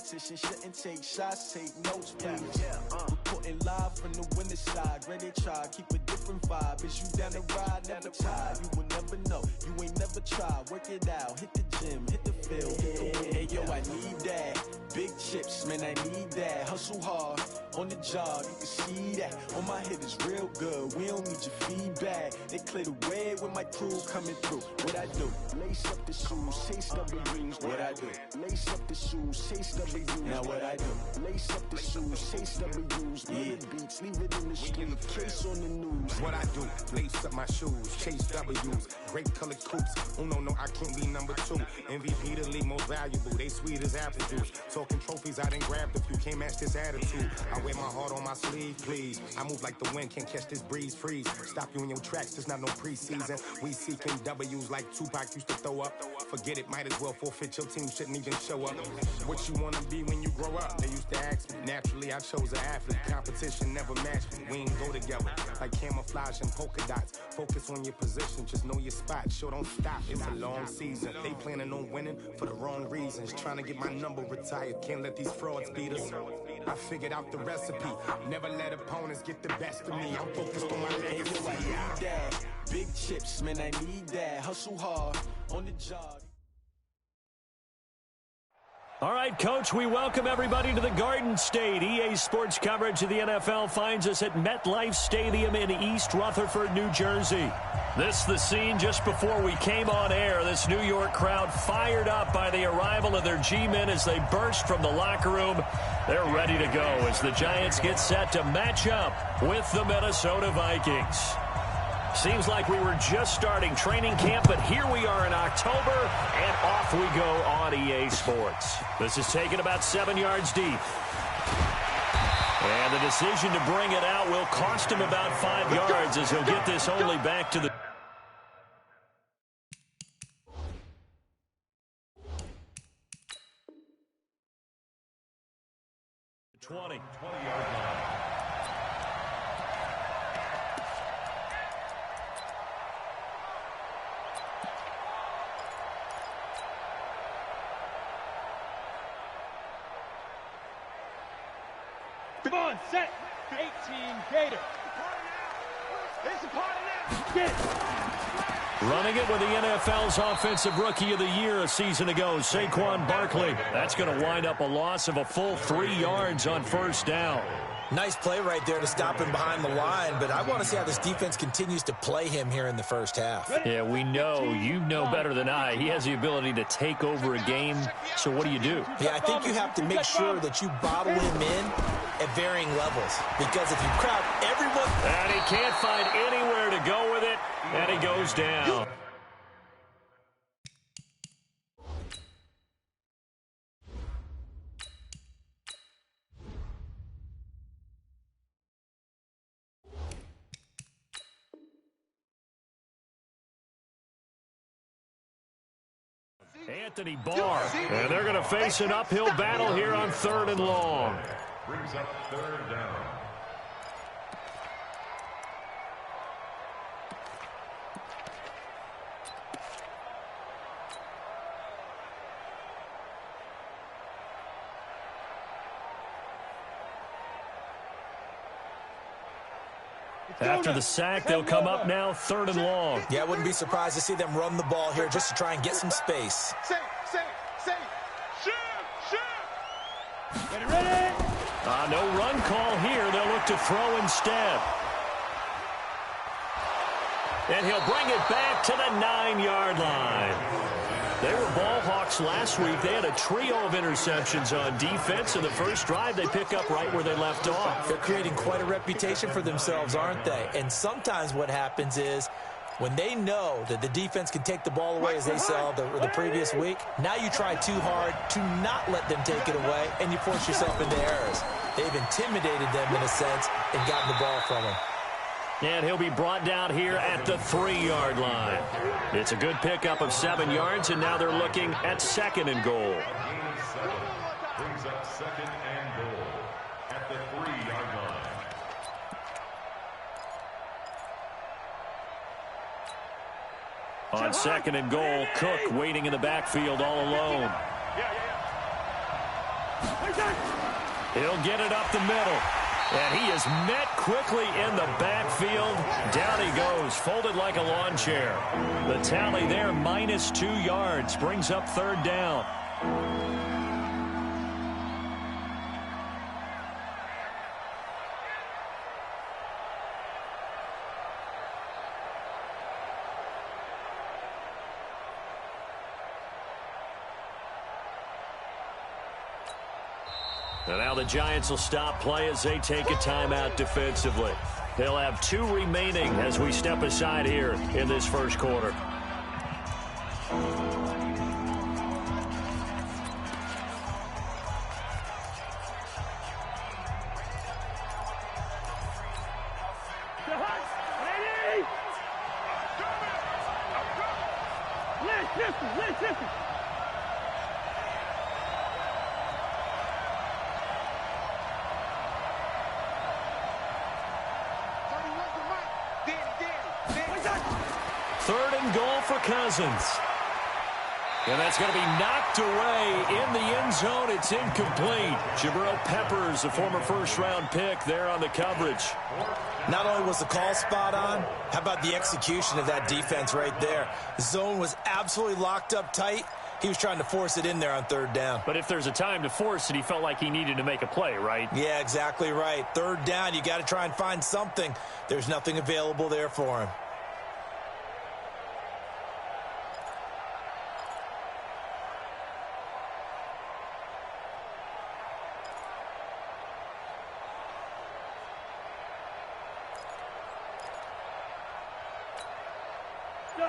competition shouldn't take shots, take notes, please. Reporting live from the winner's side. Ready to try, keep a different vibe. Is you down the ride, never tired. You will never know, you ain't never tried. Work it out, hit the gym, hit the field, hit the wheel. Hey yo, I need that. Big chips, man, I need that. Hustle hard, on the job, you can see that. On my hit is real good, we don't need your feedback. They clear the way with my crew coming through. What I do? Lace up the shoes, chase W's. What I do? Lace up the shoes, chase W's. Now what I do? Lace up the shoes, chase W's. Yeah. Beats, leave it in the street, case on the news. What I do? Lace up my shoes, chase W's. Great colored coops. Oh no, I can't be number 2. MVP the league most valuable. They sweet as apple juice. Talking trophies, I done grabbed a few. Can't match this attitude. I wear my heart on my sleeve, please. I move like the wind, can't catch this breeze, freeze. Stop you in your tracks, there's not no preseason. We seeking W's like Tupac used to throw up. Forget it, might as well forfeit. Your team shouldn't even show up. What you wanna be when you grow up? They used to ask me. Naturally, I chose an athlete. Competition never matched me. We ain't go together like camouflage and polka dots. Focus on your position, just know your spot. Sure, don't stop. It's a long season. They planning on winning for the wrong reasons. Trying to get my number retired. Can't let these frauds beat us. I figured out the recipe. Never let opponents get the best of me. I'm focused on my legacy. I need that. Big chips, man, I need that. Hustle hard on the job. All right, Coach, we welcome everybody to the Garden State. EA Sports coverage of the NFL finds us at MetLife Stadium in East Rutherford, New Jersey. This is the scene just before we came on air. This New York crowd fired up by the arrival of their G-men as they burst from the locker room. They're ready to go as the Giants get set to match up with the Minnesota Vikings. Seems like we were just starting training camp, but here we are in October, and off we go on EA Sports. This is taken about 7 yards deep. And the decision to bring it out will cost him about 5 yards as he'll get this only back to the 20-yard line. Come on, set. 18 Gator. It's a party now. Get it. Running it with the NFL's Offensive Rookie of the Year a season ago, Saquon Barkley. That's going to wind up a loss of a full 3 yards on first down. Nice play right there to stop him behind the line, but I want to see how this defense continues to play him here in the first half. Yeah, we know. You know better than I. He has the ability to take over a game, so what do you do? Yeah, I think you have to make sure that you bottle him in at varying levels, because if you crowd everyone... And he can't find anywhere to go with it, and he goes down. Anthony Barr, and they're going to face an uphill battle here on 3rd and long. Brings up 3rd down. After the sack, they'll come up now 3rd and long. Yeah, I wouldn't be surprised to see them run the ball here just to try and get some space. Get it ready. No run call here. They'll look to throw instead. And he'll bring it back to the 9-yard line. They were ball hawks last week. They had a trio of interceptions on defense. In the first drive, they pick up right where they left off. They're creating quite a reputation for themselves, aren't they? And sometimes what happens is when they know that the defense can take the ball away, as they saw the previous week, now you try too hard to not let them take it away, and you force yourself into errors. They've intimidated them in a sense and gotten the ball from them. And he'll be brought down here at the 3-yard line. It's a good pickup of 7 yards, and now they're looking at 2nd and goal. Brings up 2nd and goal at the 3-yard line. On 2nd and goal, Cook waiting in the backfield all alone. He'll get it up the middle. And he is met quickly in the backfield. Down he goes, folded like a lawn chair. The tally there, -2 yards, brings up 3rd down. And now the Giants will stop play as they take a timeout defensively. They'll have 2 remaining as we step aside here in this first quarter. Cousins. And that's going to be knocked away in the end zone. It's incomplete. Jabril Peppers, a former first-round pick, there on the coverage. Not only was the call spot on, how about the execution of that defense right there? The zone was absolutely locked up tight. He was trying to force it in there on 3rd down. But if there's a time to force it, he felt like he needed to make a play, right? Yeah, exactly right. 3rd down, you got to try and find something. There's nothing available there for him.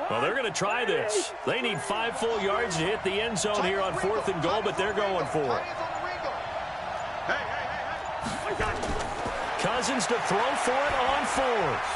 Well, they're going to try this. They need 5 full yards to hit the end zone here on 4th and goal, but they're going for it. Cousins to throw for it on 4th.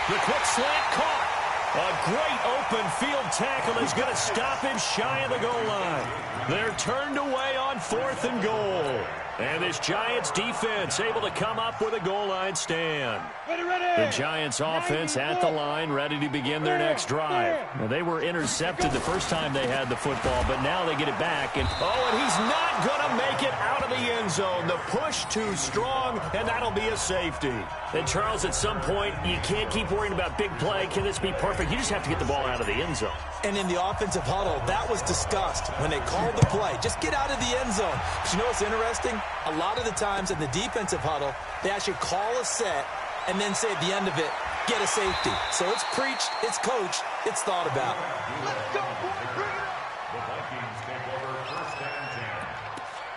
The quick slant caught. A great open field tackle is going to stop him shy of the goal line. They're turned away on 4th and goal. And this Giants defense able to come up with a goal line stand. The Giants offense at the line, ready to begin their next drive. Now, they were intercepted the first time they had the football, but now they get it back. And he's not going to make it out of the end zone. The push too strong, and that'll be a safety. And, Charles, at some point, you can't keep worrying about big play. Can this be perfect? You just have to get the ball out of the end zone. And in the offensive huddle, that was discussed when they called the play. Just get out of the end zone. But you know what's interesting? A lot of the times in the defensive huddle, they actually call a set and then say at the end of it, get a safety. So it's preached, it's coached, it's thought about. Let's go, boy. Bring it up. The Vikings take over 1st and 10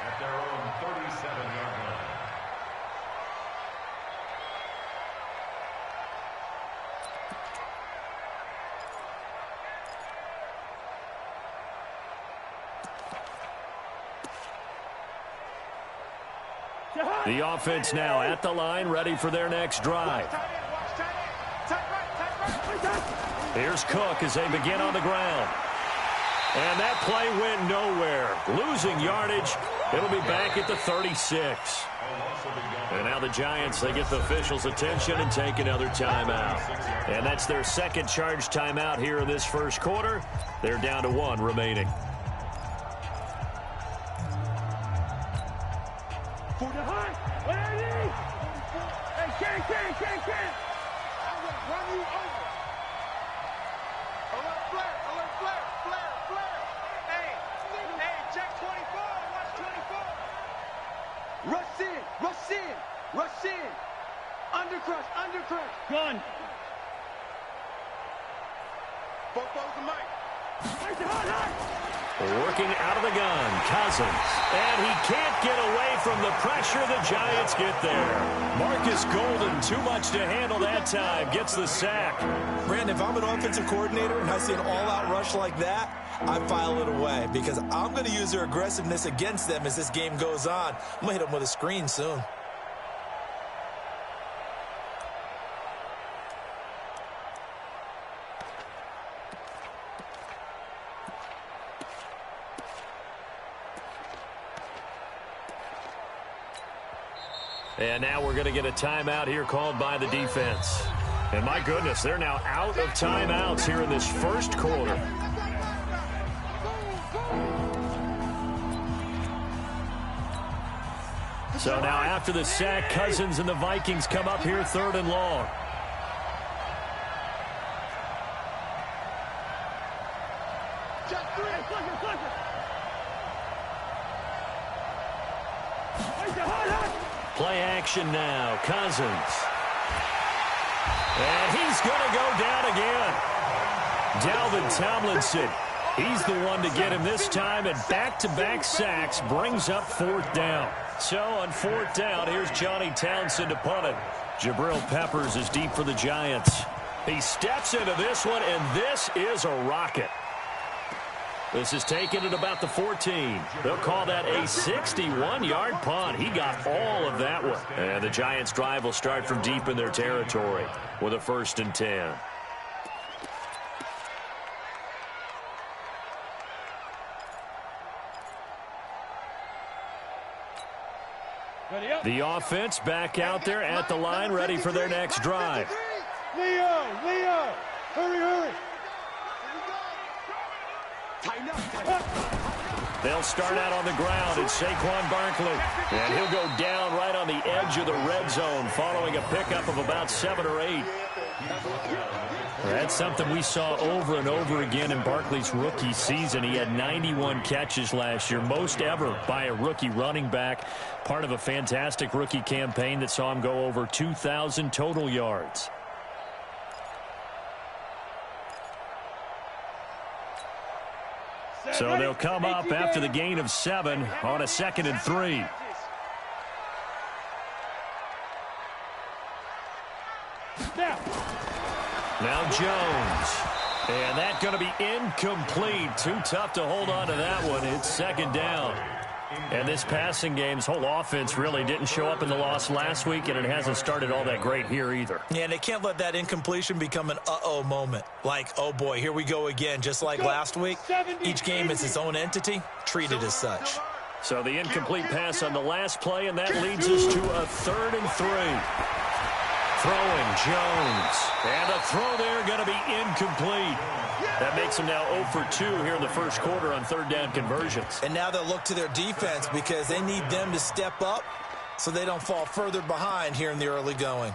at their own 37-yard line. The offense now at the line, ready for their next drive. Here's Cook as they begin on the ground. And that play went nowhere. Losing yardage. It'll be back at the 36. And now the Giants, they get the officials' attention and take another timeout. And that's their 2nd charge timeout here in this first quarter. They're down to 1 remaining. Gun. Working out of the gun, Cousins. And he can't get away from the pressure. The Giants get there. Marcus Golden, too much to handle that time, gets the sack. Brandon, if I'm an offensive coordinator and I see an all-out rush like that, I file it away because I'm going to use their aggressiveness against them as this game goes on. I'm going to hit them with a screen soon. And now we're going to get a timeout here called by the defense. And my goodness, they're now out of timeouts here in this first quarter. So now after the sack, Cousins and the Vikings come up here 3rd and long. Play action now. Cousins. And he's going to go down again. Dalvin Tomlinson. He's the one to get him this time, and back-to-back sacks brings up 4th down. So on 4th down, here's Johnny Townsend to punt it. Jabril Peppers is deep for the Giants. He steps into this one, and this is a rocket. This is taken at about the 14. They'll call that a 61-yard punt. He got all of that one. And the Giants' drive will start from deep in their territory with a 1st and 10. The offense back out there at the line, ready for their next drive. Leo, hurry. They'll start out on the ground. It's Saquon Barkley. And he'll go down right on the edge of the red zone following a pickup of about 7 or 8. That's something we saw over and over again in Barkley's rookie season. He had 91 catches last year, most ever by a rookie running back. Part of a fantastic rookie campaign that saw him go over 2,000 total yards. So they'll come up after the gain of 7 on a 2nd and 3. Now Jones. And that's going to be incomplete. Too tough to hold on to that one. It's 2nd down. And this passing game's whole offense really didn't show up in the loss last week, and it hasn't started all that great here either. Yeah, and they can't let that incompletion become an uh-oh moment. Like, oh boy, here we go again. Just like last week, each game is its own entity, treated as such. So the incomplete pass on the last play, and that leads us to a 3rd and 3. Throwing Jones. And a throw there going to be incomplete. That makes them now 0 for 2 here in the first quarter on 3rd down conversions. And now they'll look to their defense because they need them to step up so they don't fall further behind here in the early going.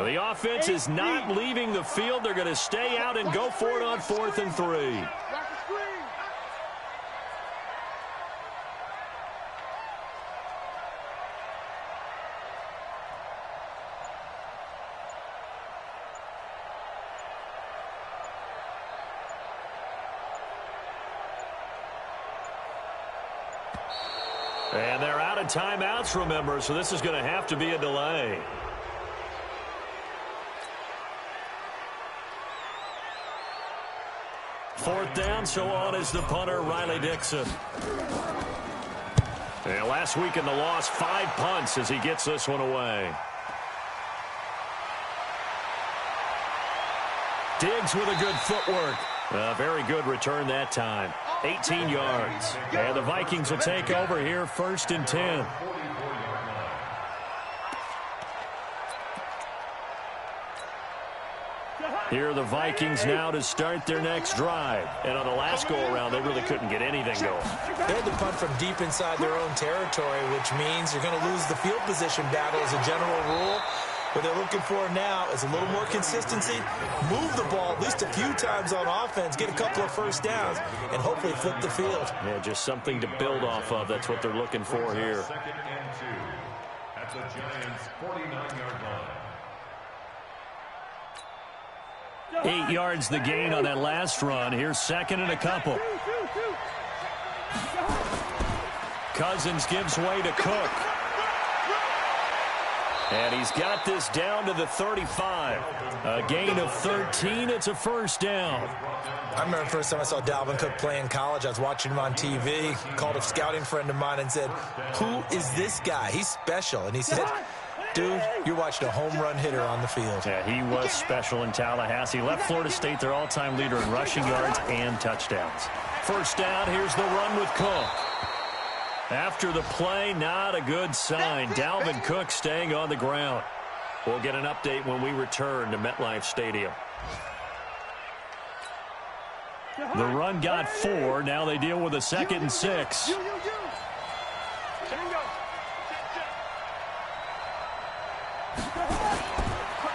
Well, the offense is not leaving the field. They're going to stay out and go for it on 4th and 3. And they're out of timeouts, remember, so this is going to have to be a delay. Fourth down, so on is the punter, Riley Dixon. And last week in the loss, 5 punts as he gets this one away. Diggs with a good footwork. Very good return that time. 18 yards. And the Vikings will take over here, 1st and 10. Here are the Vikings now to start their next drive. And on the last go-around, they really couldn't get anything going. They had to punt from deep inside their own territory, which means you're going to lose the field position battle as a general rule. What they're looking for now is a little more consistency, move the ball at least a few times on offense, get a couple of first downs, and hopefully flip the field. Yeah, just something to build off of. That's what they're looking for here. 2nd and 2 at the Giants' 49-yard line. 8 yards the gain on that last run. Here's 2nd and a couple. Cousins gives way to Cook. And he's got this down to the 35. A gain of 13. It's a first down. I remember the first time I saw Dalvin Cook play in college. I was watching him on TV. Called a scouting friend of mine and said, "Who is this guy? He's special." And he said, "Dude, you're watching a home run hitter on the field." Yeah, he was special in Tallahassee. Left Florida State their all-time leader in rushing yards and touchdowns. First down, here's the run with Cook. After the play, not a good sign. Dalvin Cook staying on the ground. We'll get an update when we return to MetLife Stadium. The run got 4. Now they deal with a 2nd and 6.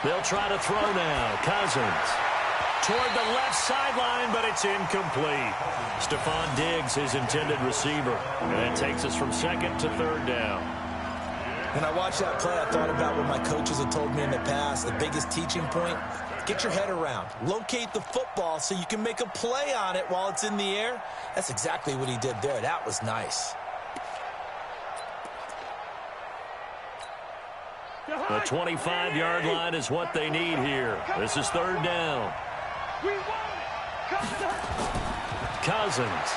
They'll try to throw now. Cousins toward the left sideline, but it's incomplete. Stephon Diggs, his intended receiver. And that takes us from 2nd to 3rd down. When I watched that play, I thought about what my coaches had told me in the past. The biggest teaching point, get your head around. Locate the football so you can make a play on it while it's in the air. That's exactly what he did there. That was nice. The 25-yard line is what they need here. This is 3rd down. Cousins.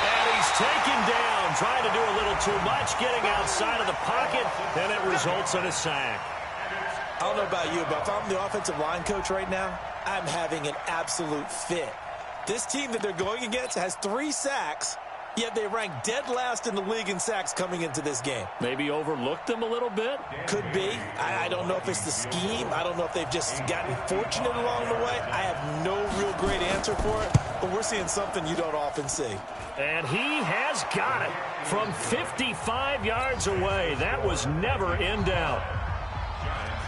And he's taken down, trying to do a little too much, getting outside of the pocket, and it results in a sack. I don't know about you, but if I'm the offensive line coach right now, I'm having an absolute fit. This team that they're going against has 3 sacks, yet they rank dead last in the league in sacks coming into this game. Maybe overlooked them a little bit? Could be. I don't know if it's the scheme. I don't know if they've just gotten fortunate along the way. I have no real great answer for it, but we're seeing something you don't often see. And he has got it from 55 yards away. That was never in doubt.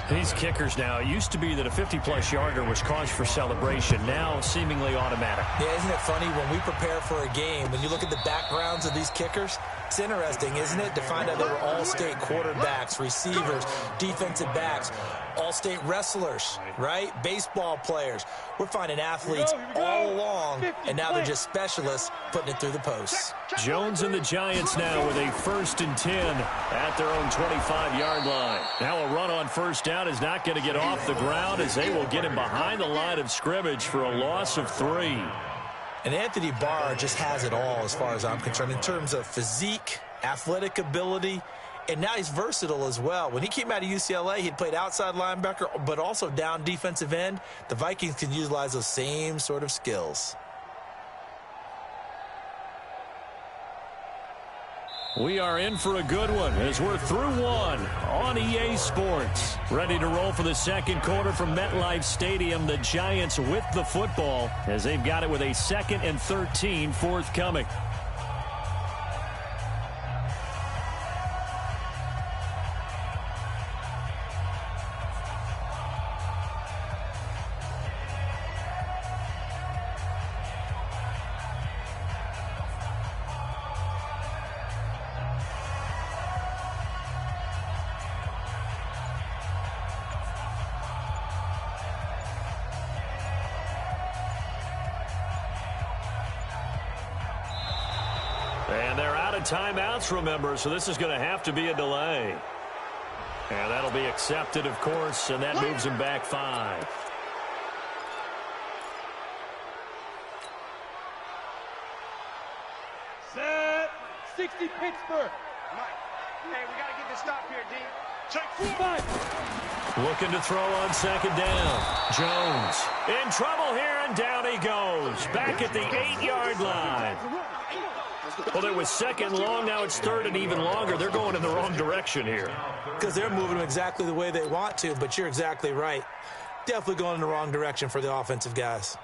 These kickers now, it used to be that a 50-plus yarder was cause for celebration. Now, seemingly automatic. Yeah, isn't it funny when we prepare for a game, when you look at the backgrounds of these kickers, it's interesting, isn't it, to find out they were all-state quarterbacks, receivers, defensive backs, all-state wrestlers, right? Baseball players. We're finding athletes all along, and now they're just specialists putting it through the posts. Jones and the Giants now with a 1st and 10 at their own 25-yard line. Now a run on first down is not going to get off the ground as they will get him behind the line of scrimmage for a loss of 3. And Anthony Barr just has it all as far as I'm concerned in terms of physique, athletic ability, and now he's versatile as well. When he came out of UCLA, he'd played outside linebacker, but also down defensive end. The Vikings can utilize those same sort of skills. We are in for a good one as we're through one on EA Sports. Ready to roll for the second quarter from MetLife Stadium. The Giants with the football as they've got it with a 2nd and 13 forthcoming. And they're out of timeouts, remember, so this is going to have to be a delay. And that'll be accepted, of course, and that moves them back 5. Set. 60 Pittsburgh. Mike, hey, we got to get this stop here, D. Check 4. Looking to throw on second down. Jones in trouble here, and down he goes. Back at the 8-yard line. Well, it was second long. Now it's third and even longer. They're going in the wrong direction here. Because they're moving them exactly the way they want to, but you're exactly right. Definitely going in the wrong direction for the offensive guys.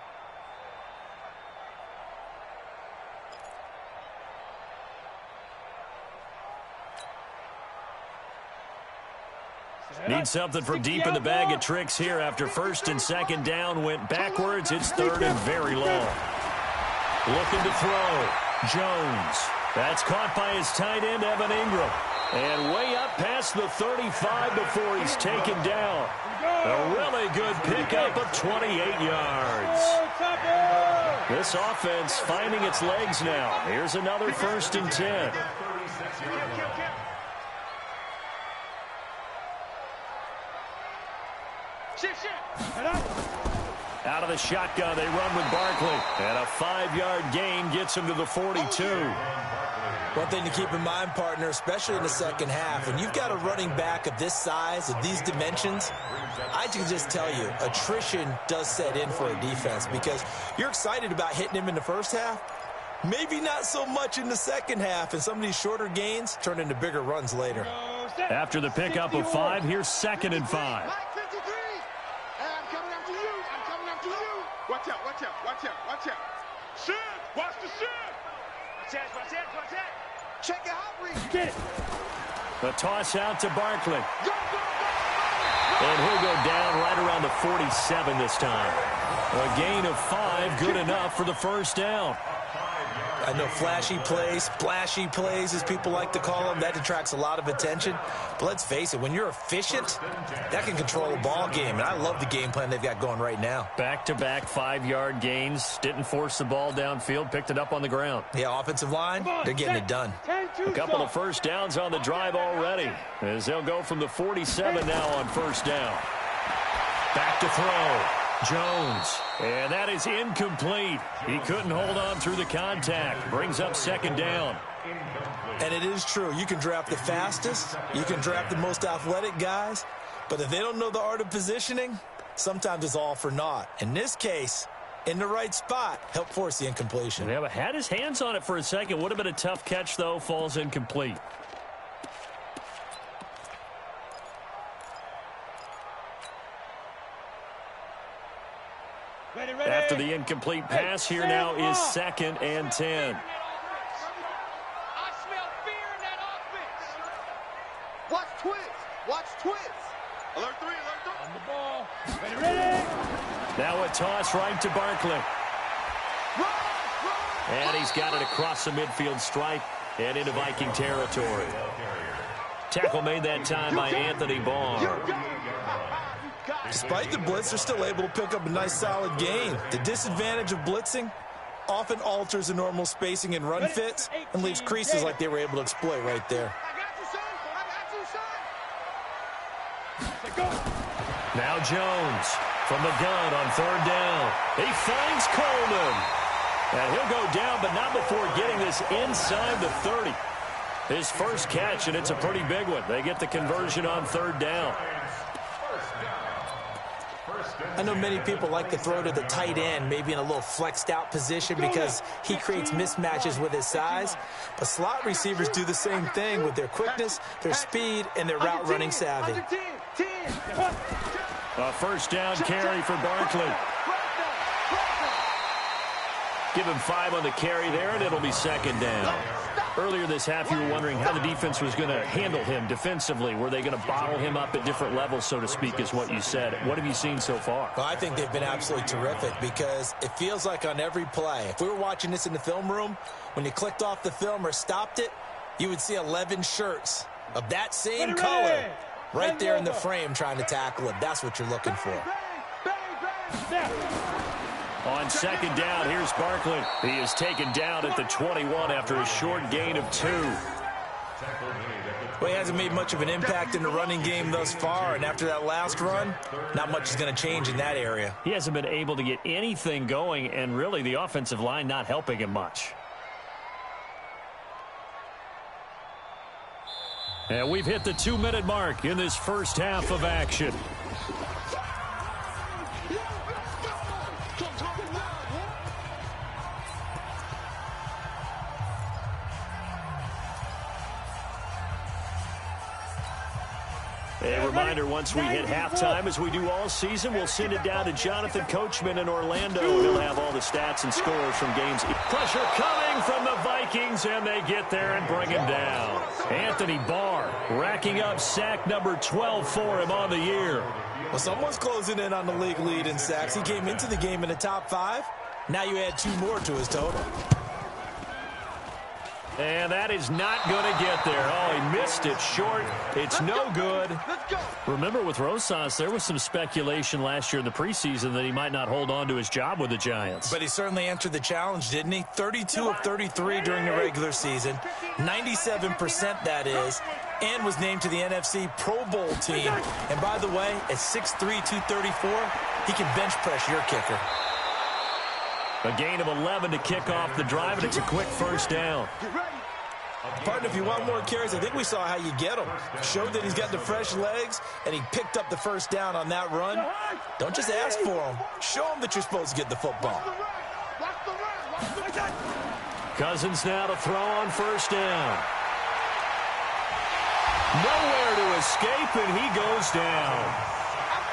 Need something from deep in the bag of tricks here after first and second down went backwards. It's third and very long. Looking to throw. Jones. That's caught by his tight end, Evan Ingram. And way up past the 35 before he's taken down. A really good pickup of 28 yards. This offense finding its legs now. Here's another first and 10. Out of the shotgun, they run with Barkley. And a 5-yard gain gets him to the 42. One thing to keep in mind, partner, especially in the second half, when you've got a running back of this size, of these dimensions, I can just tell you, attrition does set in for a defense because you're excited about hitting him in the first half. Maybe not so much in the second half, and some of these shorter gains turn into bigger runs later. After the pickup of 5, here's second and 5. Watch out, watch out, watch out, watch out. Shit! Watch the shit! Watch out, watch out, watch out. Check it out, Reed. Get it. The toss out to Barkley. Go, go, go! And he'll go down right around the 47 this time. A gain of 5, good enough for the first down. I know flashy plays, splashy plays, as people like to call them, that attracts a lot of attention. But let's face it, when you're efficient, that can control a ball game. And I love the game plan they've got going right now. Back-to-back 5-yard gains. Didn't force the ball downfield. Picked it up on the ground. Yeah, offensive line, they're getting it done. A couple of first downs on the drive already, as they'll go from the 47 now on first down. Back to throw. Jones. And that is incomplete. He couldn't hold on through the contact. Brings up second down. And it is true. You can draft the fastest. You can draft the most athletic guys. But if they don't know the art of positioning, sometimes it's all for naught. In this case, in the right spot, help force the incompletion. Yeah, but had his hands on it for a second. Would have been a tough catch, though. Falls incomplete. After the incomplete pass, here now is second and 10. I smell fear in that offense. Watch twins. Watch twins. Alert 3, alert 3. On the ball. Ready. Now a toss right to Barkley. And he's got it across the midfield stripe and into Viking territory. Tackle made that time by Anthony Barr. Despite the blitz, they're still able to pick up a nice solid gain. The disadvantage of blitzing often alters the normal spacing and run fits and leaves creases like they were able to exploit right there. Now Jones from the gun on third down. He finds Coleman. And he'll go down, but not before getting this inside the 30. His first catch, and it's a pretty big one. They get the conversion on third down. I know many people like to throw to the tight end, maybe in a little flexed out position because he creates mismatches with his size. But slot receivers do the same thing with their quickness, their speed, and their route running savvy. A first down carry for Barkley. Give him 5 on the carry there, and it'll be second down. Earlier this half, you were wondering how the defense was going to handle him defensively. Were they going to bottle him up at different levels, so to speak, is what you said. What have you seen so far? Well, I think they've been absolutely terrific because it feels like on every play, if we were watching this in the film room, when you clicked off the film or stopped it, you would see 11 shirts of that same color right there in the frame trying to tackle it. That's what you're looking for. On second down, here's Barkley. He is taken down at the 21 after a short gain of 2. Well, he hasn't made much of an impact in the running game thus far, and after that last run, not much is going to change in that area. He hasn't been able to get anything going, and really the offensive line not helping him much. And we've hit the 2-minute mark in this first half of action. A reminder, once we hit halftime, as we do all season, we'll send it down to Jonathan Coachman in Orlando. He'll have all the stats and scores from games. Pressure coming from the Vikings, and they get there and bring him down. Anthony Barr racking up sack number 12 for him on the year. Well, someone's closing in on the league lead in sacks. He came into the game in the top 5. Now you add 2 more to his total. And that is not going to get there. Oh, he missed it short. It's no good. Remember, with Rosas, there was some speculation last year in the preseason that he might not hold on to his job with the Giants. But he certainly answered the challenge, didn't he? 32 of 33 during the regular season, 97% that is, and was named to the NFC Pro Bowl team. And by the way, at 6'3", 234, he can bench press your kicker. A gain of 11 to kick off the drive, and it's a quick first down. Partner, if you want more carries, I think we saw how you get him. Showed that he's got the fresh legs, and he picked up the first down on that run. Don't just ask for him. Show him that you're supposed to get the football. Cousins now to throw on first down. Nowhere to escape, and he goes down.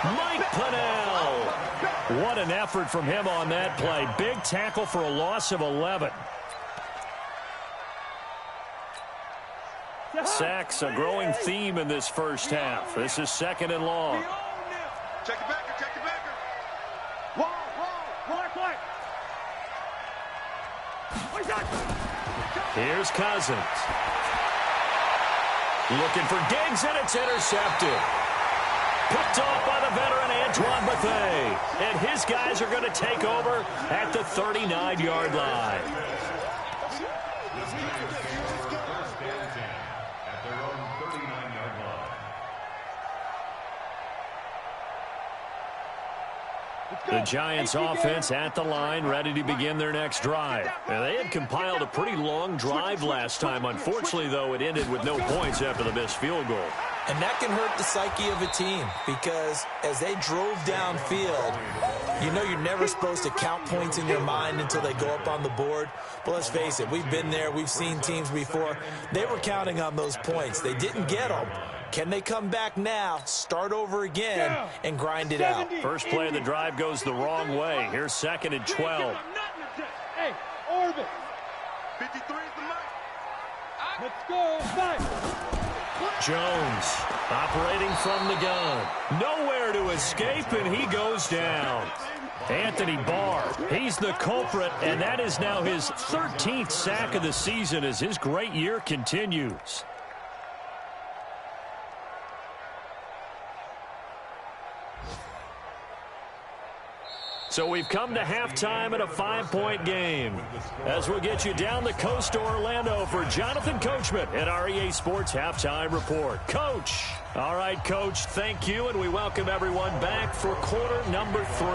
Mike Pennell. What an effort from him on that play. Big tackle for a loss of 11. Sacks, a growing theme in this first half. This is second and long. Check it back, check it back. Here's Cousins. Looking for Diggs, and it's intercepted. Picked off by the veteran Antoine Bethea. And his guys are going to take over at the 39-yard line. The Giants offense at the line, ready to begin their next drive. And they had compiled a pretty long drive last time. Unfortunately, though, it ended with no points after the missed field goal. And that can hurt the psyche of a team, because as they drove downfield, you know you're never supposed to count points in your mind until they go up on the board. But let's face it, we've been there. We've seen teams before. They were counting on those points. They didn't get them. Can they come back now, start over again, and grind it out? First play of the drive goes the wrong way. Here's second and 12. Hey, Orbit. 53 is the mic. Let's go. Jones operating from the gun. Nowhere to escape, and he goes down. Anthony Barr, he's the culprit, and that is now his 13th sack of the season as his great year continues. So we've come to halftime in a 5-point game. As we'll get you down the coast to Orlando for Jonathan Coachman at our EA Sports Halftime Report. Coach. All right, Coach, thank you, and we welcome everyone back for quarter number 3.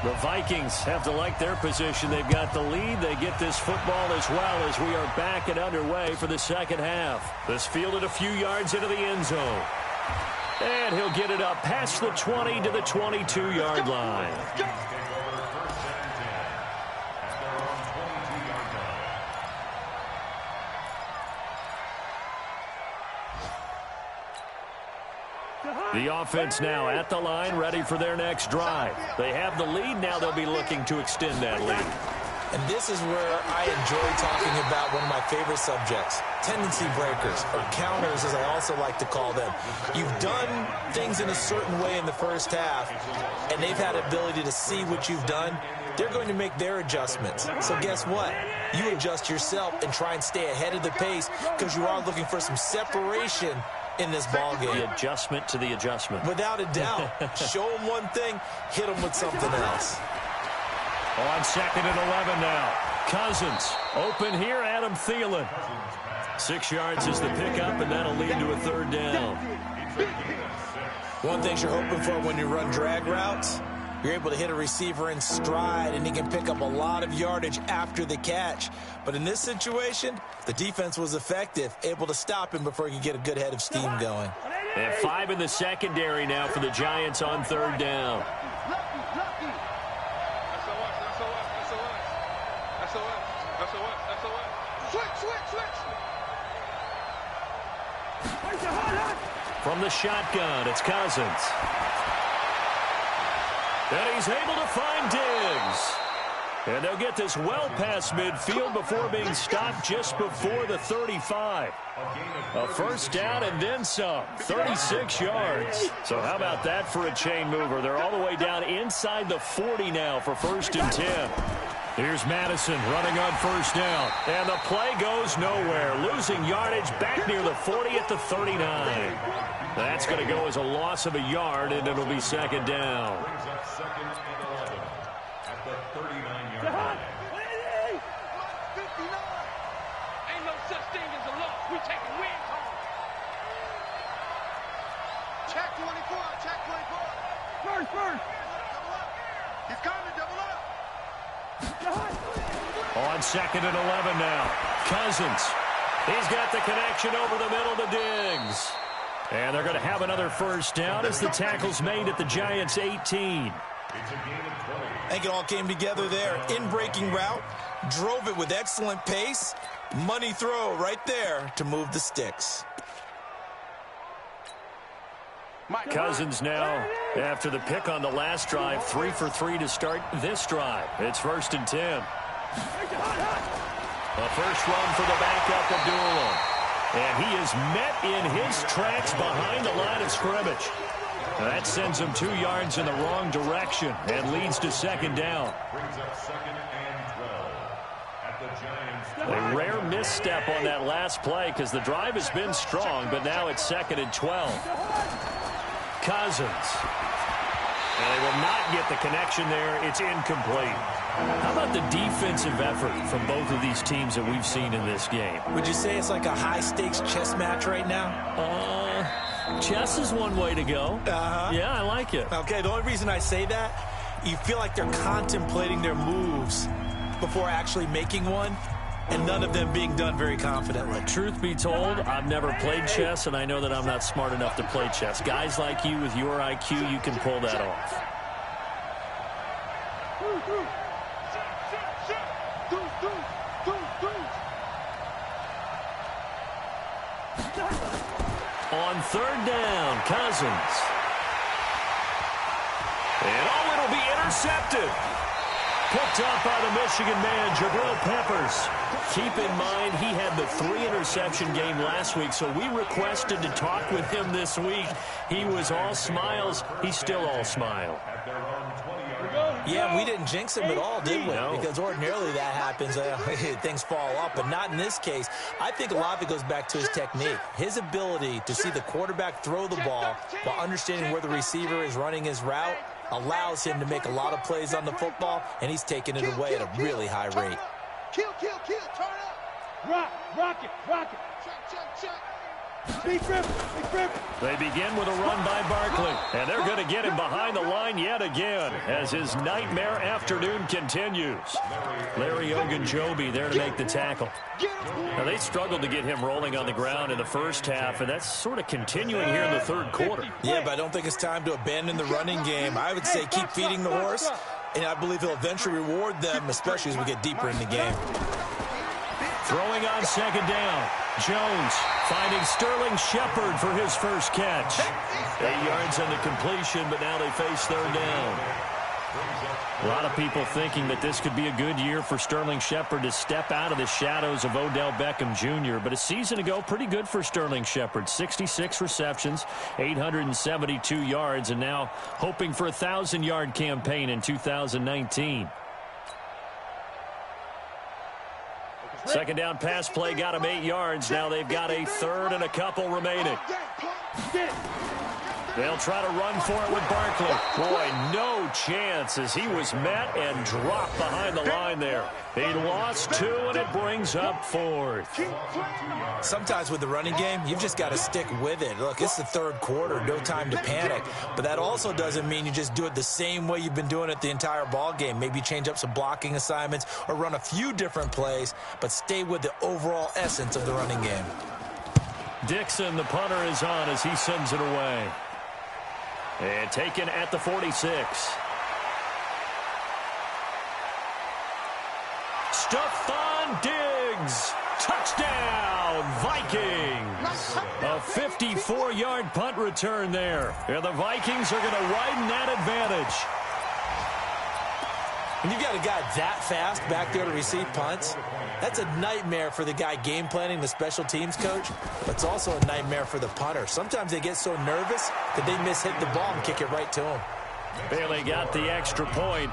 The Vikings have to like their position. They've got the lead. They get this football as well as we are back and underway for the second half. This fielded a few yards into the end zone. And he'll get it up past the 20 to the 22-yard line. The offense now at the line, ready for their next drive. They have the lead. Now they'll be looking to extend that lead. And this is where I enjoy talking about one of my favorite subjects, tendency breakers, or counters as I also like to call them. You've done things in a certain way in the first half, and they've had ability to see what you've done. They're going to make their adjustments. So guess what? You adjust yourself and try and stay ahead of the pace, because you are looking for some separation in this ball game. The adjustment to the adjustment. Without a doubt. Show them one thing, hit them with something else. On 2nd and 11 now. Cousins open here, Adam Thielen. 6 yards is the pickup, and that'll lead to a 3rd down. One thing you're hoping for when you run drag routes, you're able to hit a receiver in stride, and he can pick up a lot of yardage after the catch. But in this situation, the defense was effective, able to stop him before he could get a good head of steam going. And 5 in the secondary now for the Giants on 3rd down. From the shotgun, it's Cousins. And he's able to find Diggs. And they'll get this well past midfield before being stopped just before the 35. A 1st down and then some. 36 yards. So how about that for a chain mover? They're all the way down inside the 40 now for 1st and 10. Here's Madison running on 1st down. And the play goes nowhere. Losing yardage back near the 40 at the 39. That's going to go as a loss of a yard, and it'll be 2nd down. Brings up 2nd and 11 at the 39-yard line. Ain't no such thing as a loss. We taking wins home. Check 24. Check 24. First. He's coming. Double up. On 2nd and 11 now. Cousins. He's got the connection over the middle to Diggs. And they're going to have another 1st down as the tackle's made at the Giants' 18. It's a gain of 20. I think it all came together there. In-breaking route, drove it with excellent pace. Money throw right there to move the sticks. Cousins now, after the pick on the last drive, 3 for 3 to start this drive. It's 1st and 10. A 1st run for the backup of Abdullah. And he is met in his tracks behind the line of scrimmage. That sends him 2 yards in the wrong direction and leads to 2nd down. Brings up 2nd and 12 at the Giants. A rare misstep on that last play because the drive has been strong, but now it's 2nd and 12. Cousins. And they will not get the connection there. It's incomplete. How about the defensive effort from both of these teams that we've seen in this game? Would you say it's like a high-stakes chess match right now? Chess is one way to go. Yeah, I like it. Okay, the only reason I say that, you feel like they're contemplating their moves before actually making one, and none of them being done very confidently. Truth be told, I've never played chess, and I know that I'm not smart enough to play chess. Guys like you with your IQ, you can pull that off. On 3rd down, Cousins. And it'll be intercepted. Picked up by the Michigan man, Jabril Peppers. Keep in mind, he had the 3-interception game last week, so we requested to talk with him this week. He was all smiles. He's still all smile. Yeah, we didn't jinx him at all, did we? No. Because ordinarily that happens, things fall off, but not in this case. I think a lot of it goes back to his technique. His ability to see the quarterback throw the ball while understanding where the receiver is running his route allows him to make a lot of plays on the football, and he's taking it away at a really high rate. Kill, turn up. Rock it. Check. Big rip. They begin with a run by Barkley, and they're going to get him behind the line yet again as his nightmare afternoon continues. Larry Ogunjobi there to make the tackle. Now, they struggled to get him rolling on the ground in the first half, and that's sort of continuing here in the 3rd quarter. Yeah, but I don't think it's time to abandon the running game. I would say keep feeding the horse, and I believe he'll eventually reward them, especially as we get deeper in the game. Throwing on 2nd down. Jones finding Sterling Shepard for his first catch. 8 yards on the completion, but now they face 3rd down. A lot of people thinking that this could be a good year for Sterling Shepard to step out of the shadows of Odell Beckham Jr. But a season ago, pretty good for Sterling Shepard. 66 receptions, 872 yards, and now hoping for a 1,000-yard campaign in 2019. Second down pass play got him 8 yards. Now they've got a third and a couple remaining. They'll try to run for it with Barkley. Boy, no chance as he was met and dropped behind the line there. He lost 2, and it brings up 4th. Sometimes with the running game, you've just got to stick with it. Look, it's the third quarter, no time to panic. But that also doesn't mean you just do it the same way you've been doing it the entire ball game. Maybe change up some blocking assignments or run a few different plays, but stay with the overall essence of the running game. Dixon, the punter, is on as he sends it away. And taken at the 46. Stephon Diggs. Touchdown, Vikings. A 54-yard punt return there. And the Vikings are going to widen that advantage. When you've got a guy that fast back there to receive punts, that's a nightmare for the guy game planning, the special teams coach, but it's also a nightmare for the punter. Sometimes they get so nervous that they miss-hit the ball and kick it right to him. And they got the extra point,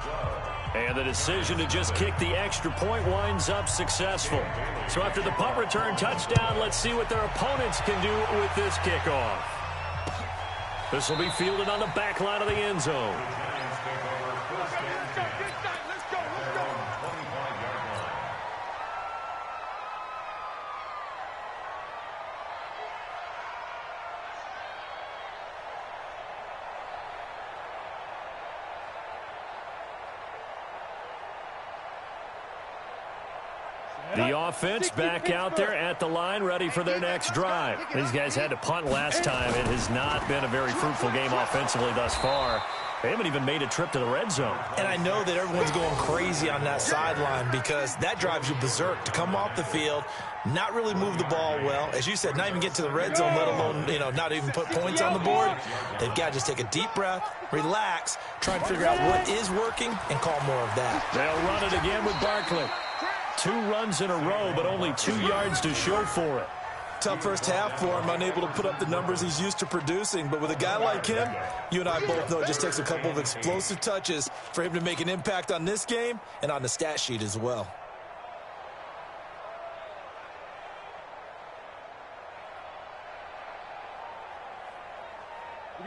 and the decision to just kick the extra point winds up successful. So after the punt return touchdown, let's see what their opponents can do with this kickoff. This will be fielded on the back line of the end zone. The offense back out there at the line, ready for their next drive. These guys had to punt last time. It has not been a very fruitful game offensively thus far. They haven't even made a trip to the red zone. And I know that everyone's going crazy on that sideline because that drives you berserk to come off the field, not really move the ball well. As you said, not even get to the red zone, let alone, not even put points on the board. They've got to just take a deep breath, relax, try and figure out what is working, and call more of that. They'll run it again with Barkley. 2 runs in a row, but only 2 yards to show for it. Tough first half for him, unable to put up the numbers he's used to producing. But with a guy like him, you and I both know it just takes a couple of explosive touches for him to make an impact on this game and on the stat sheet as well.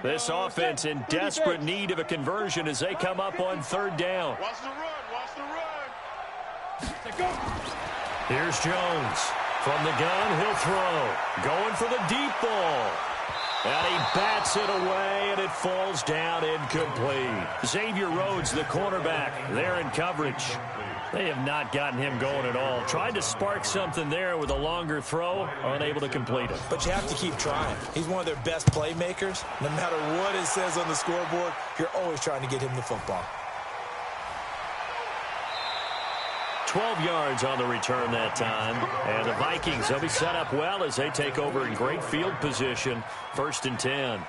This offense in desperate need of a conversion as they come up on 3rd down. Watch the run. Watch the run. Here's Jones. From the gun, he'll throw. Going for the deep ball. And he bats it away, and it falls down incomplete. Xavier Rhodes, the cornerback, there in coverage. They have not gotten him going at all. Tried to spark something there with a longer throw, unable to complete it. But you have to keep trying. He's one of their best playmakers. No matter what it says on the scoreboard, you're always trying to get him the football. 12 yards on the return that time. And the Vikings, they'll be set up well as they take over in great field position. 1st and 10.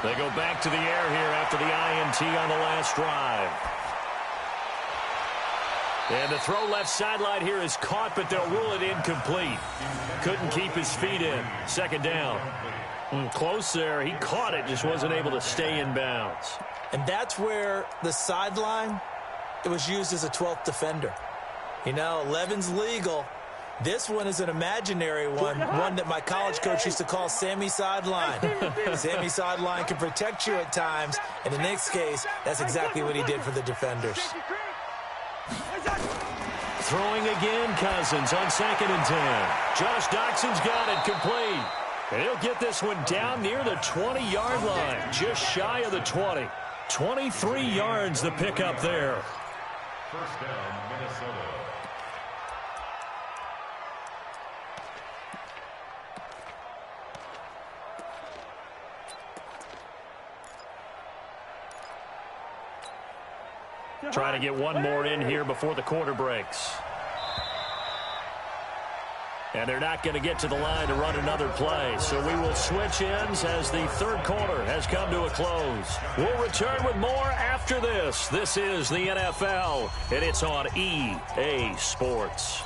They go back to the air here after the INT on the last drive. And the throw left sideline here is caught, but they'll rule it incomplete. Couldn't keep his feet in. 2nd down. Close there. He caught it, just wasn't able to stay in bounds. And that's where the sideline, it was used as a 12th defender. 11's legal. This one is an imaginary one that my college coach used to call Sammy Sideline. Sammy Sideline can protect you at times, and in this case, that's exactly what he did for the defenders. Throwing again, Cousins on 2nd and 10. Josh Doxson's got it complete. And he'll get this one down near the 20-yard line, just shy of the 20. 23 yards the pickup there. 1st down, Minnesota. Trying to get one more in here before the quarter breaks. And they're not going to get to the line to run another play. So we will switch ends as the third quarter has come to a close. We'll return with more after this. This is the NFL, and it's on EA Sports.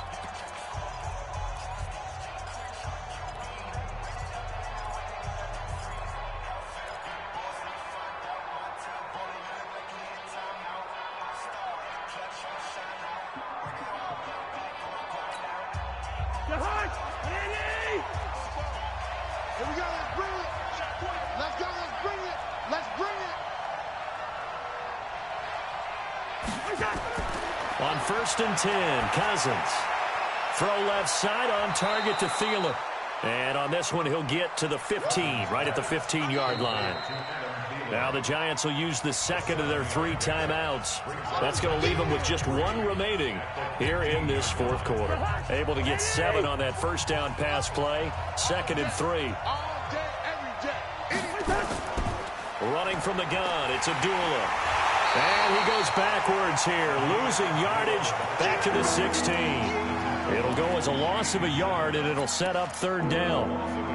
On 1st and 10, Cousins. Throw left side on target to Thielen. And on this one, he'll get to the 15, right at the 15-yard line. Now the Giants will use the second of their 3 timeouts. That's going to leave them with just 1 remaining here in this fourth quarter. Able to get 7 on that first down pass play. 2nd and 3. Running from the gun, it's Abdullah. And he goes backwards here, losing yardage back to the 16. It'll go as a loss of a yard, and it'll set up 3rd down.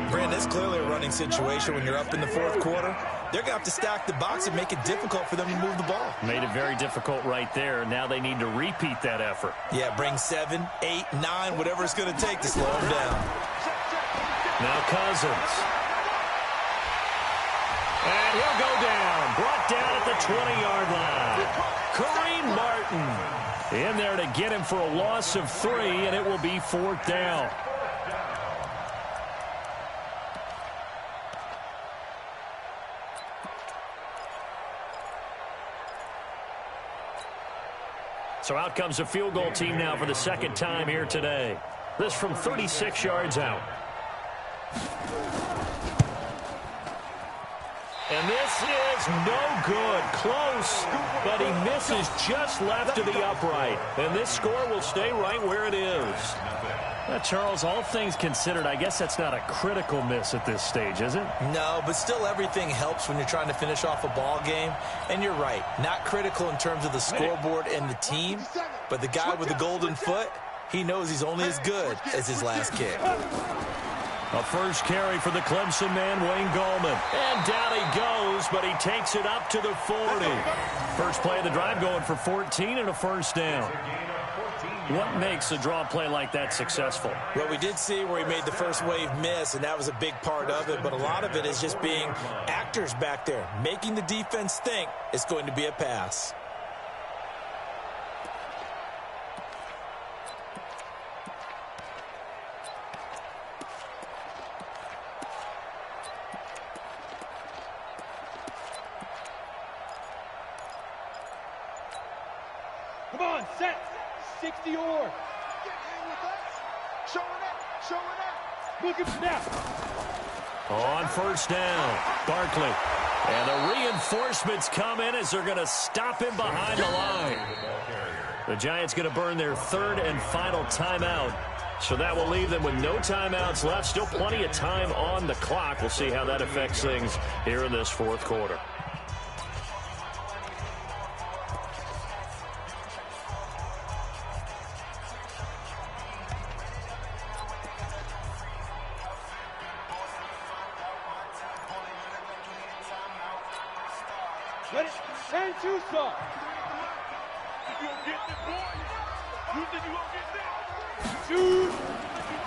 Brandon, it's clearly a running situation when you're up in the fourth quarter. They're going to have to stack the box and make it difficult for them to move the ball. Made it very difficult right there. Now they need to repeat that effort. Yeah, bring 7, 8, 9, whatever it's going to take to slow them down. Now Cousins. And he'll go down. Brought down at the 20-yard line. Kareem Martin in there to get him for a loss of 3, and it will be 4th down. So out comes the field goal team now for the 2nd time here today. This from 36 yards out. And this is no good. Close, but he misses just left of the upright. And this score will stay right where it is. Now, Charles, all things considered, I guess that's not a critical miss at this stage, is it? No, but still everything helps when you're trying to finish off a ball game. And you're right, not critical in terms of the scoreboard and the team, but the guy with the golden foot, he knows he's only as good as his last kick. A first carry for the Clemson man, Wayne Gallman. And down he goes, but he takes it up to the 40. First play of the drive going for 14 and a first down. What makes a draw play like that successful? Well, we did see where he made the first wave miss, and that was a big part of it. But a lot of it is just being actors back there, making the defense think it's going to be a pass. Come on, set. 60 or. Look at snap. On first down, Barkley. And the reinforcements come in as they're going to stop him behind the line. The Giants going to burn their 3rd and final timeout. So that will leave them with no timeouts left. Still plenty of time on the clock. We'll see how that affects things here in this fourth quarter. Ready? And Tucson.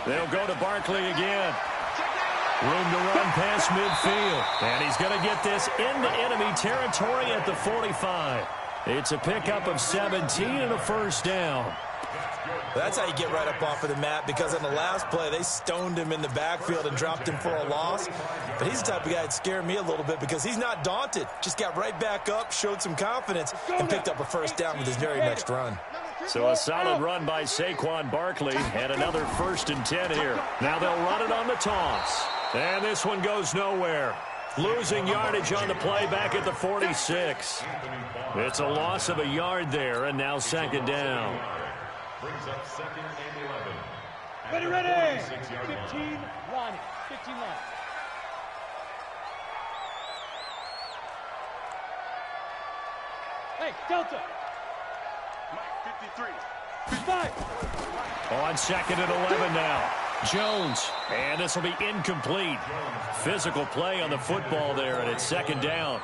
They'll go to Barkley again. Room to run past midfield. And he's going to get this into enemy territory at the 45. It's a pickup of 17 and a first down. That's how you get right up off of the mat, because on the last play, they stoned him in the backfield and dropped him for a loss. But he's the type of guy that scared me a little bit because he's not daunted. Just got right back up, showed some confidence, and picked up a first down with his very next run. So a solid run by Saquon Barkley, and another 1st and 10 here. Now they'll run it on the toss. And this one goes nowhere. Losing yardage on the play back at the 46. It's a loss of a yard there, and now 2nd down. Brings up 2nd and 11. Ready. 15 line. 15 line. Hey, Delta. Mike, 53. 5. On 2nd and 11 now. Jones, and this will be incomplete. Physical play on the football there, and it's second down.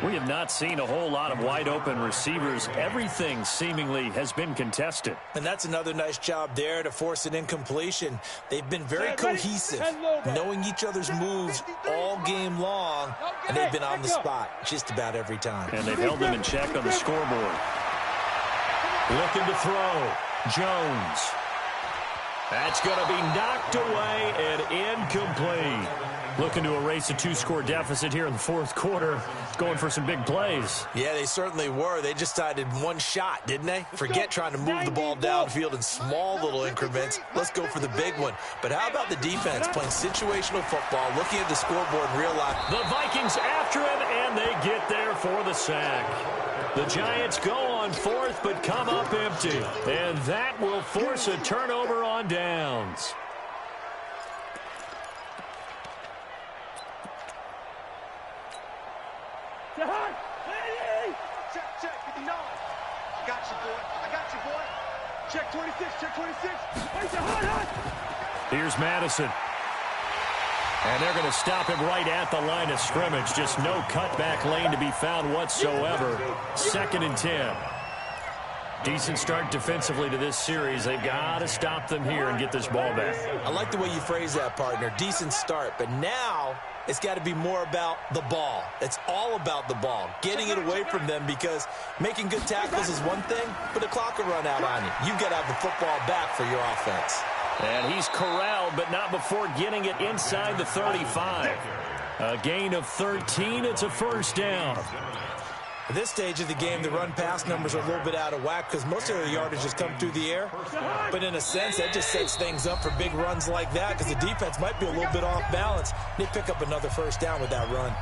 We have not seen a whole lot of wide-open receivers. Everything seemingly has been contested. And that's another nice job there to force an incompletion. They've been very cohesive, knowing each other's moves all game long, and they've been on the spot just about every time. And they've held them in check on the scoreboard. Looking to throw. Jones. That's going to be knocked away and incomplete. Looking to erase a 2-score deficit here in the fourth quarter. Going for some big plays. Yeah, they certainly were. They just decided one shot, didn't they? Forget trying to move the ball downfield in small little increments. Let's go for the big one. But how about the defense playing situational football, looking at the scoreboard and realize the Vikings after him, and they get there for the sack. The Giants go on fourth, but come up empty. And that will force a turnover on downs. Check, check, 59. I got you, boy. I got you, boy. Check 26, check 26. Here's Madison. And they're going to stop him right at the line of scrimmage. Just no cutback lane to be found whatsoever. 2nd and 10. Decent start defensively to this series. They've got to stop them here and get this ball back. I like the way you phrase that, partner. Decent start. But now it's got to be more about the ball. It's all about the ball. Getting it away from them, because making good tackles is one thing, but the clock will run out on you. You've got to have the football back for your offense. And he's corralled, but not before getting it inside the 35. A gain of 13. It's a first down. At this stage of the game, the run-pass numbers are a little bit out of whack because most of the yardage has come through the air. But in a sense, that just sets things up for big runs like that because the defense might be a little bit off balance. They pick up another first down with that run.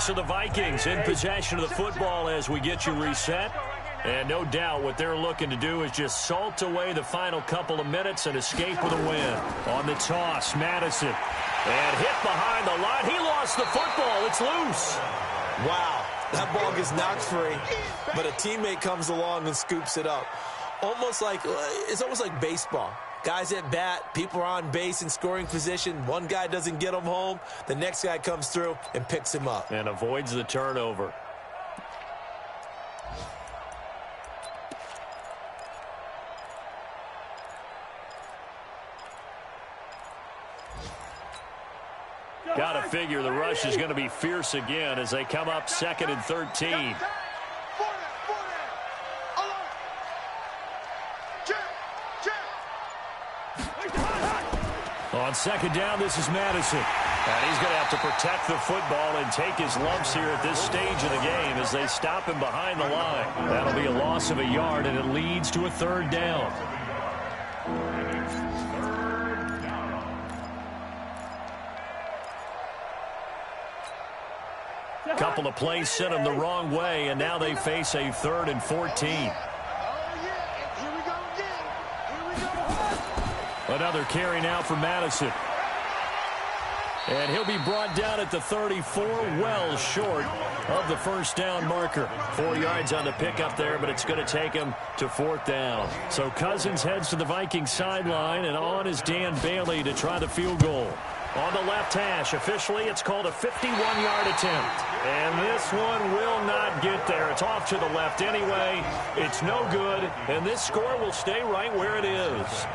So the Vikings in possession of the football as we get you reset. And no doubt what they're looking to do is just salt away the final couple of minutes and escape with a win. On the toss, Madison. And hit behind the line. He lost the football. It's loose. Wow, that ball gets knocked free, but a teammate comes along and scoops it up. It's almost like baseball. Guys at bat, people are on base in scoring position. One guy doesn't get him home. The next guy comes through and picks him up. And avoids the turnover. Got to figure the rush is going to be fierce again as they come up 2nd and 13. On 2nd down, this is Madison. And he's going to have to protect the football and take his lumps here at this stage of the game as they stop him behind the line. That'll be a loss of a yard, and it leads to a 3rd down. A couple of plays sent them the wrong way, and now they face a 3rd and 14. Another carry now for Madison. And he'll be brought down at the 34, well short of the first down marker. 4 yards on the pickup there, but it's going to take him to 4th down. So Cousins heads to the Vikings sideline, and on is Dan Bailey to try the field goal. On the left hash, officially it's called a 51-yard attempt. And this one will not get there. It's off to the left anyway. It's no good, and this score will stay right where it is.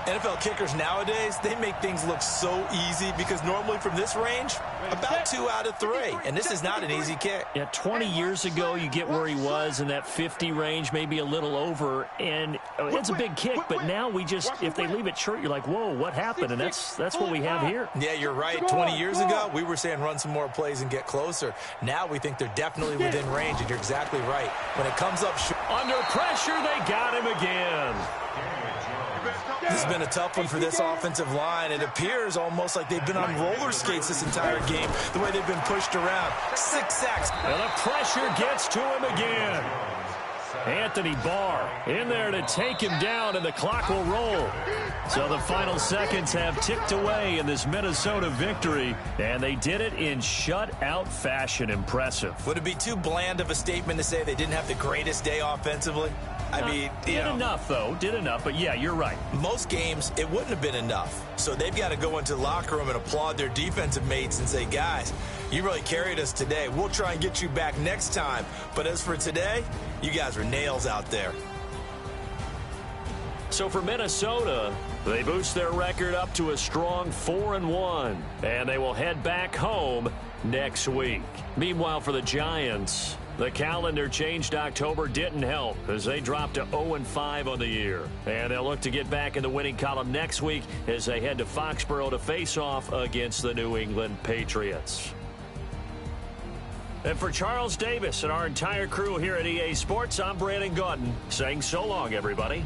NFL kickers nowadays, they make things look so easy because normally from this range, about 2 out of 3. And this is not an easy kick. Yeah, 20 years ago, you get where he was in that 50 range, maybe a little over. And it's a big kick, but now we just, if they leave it short, you're like, whoa, what happened? And that's what we have here. Yeah, you're right. 20 years ago, we were saying run some more plays and get closer. Now we think they're definitely within range, and you're exactly right. When it comes up short. Under pressure, they got him again. This has been a tough one for this offensive line. It appears almost like they've been on roller skates this entire game, the way they've been pushed around. 6 sacks. And the pressure gets to him again. Anthony Barr in there to take him down, and the clock will roll. So the final seconds have ticked away in this Minnesota victory, and they did it in shutout fashion. Impressive. Would it be too bland of a statement to say they didn't have the greatest day offensively? I mean, did enough, though. Did enough, but yeah, you're right. Most games, it wouldn't have been enough. So they've got to go into the locker room and applaud their defensive mates and say, guys, you really carried us today. We'll try and get you back next time. But as for today, you guys were nails out there. So for Minnesota, they boost their record up to a strong 4-1, and they will head back home next week. Meanwhile, for the Giants, the calendar changed October didn't help as they dropped to 0-5 on the year. And they'll look to get back in the winning column next week as they head to Foxborough to face off against the New England Patriots. And for Charles Davis and our entire crew here at EA Sports, I'm Brandon Gaudin saying so long, everybody.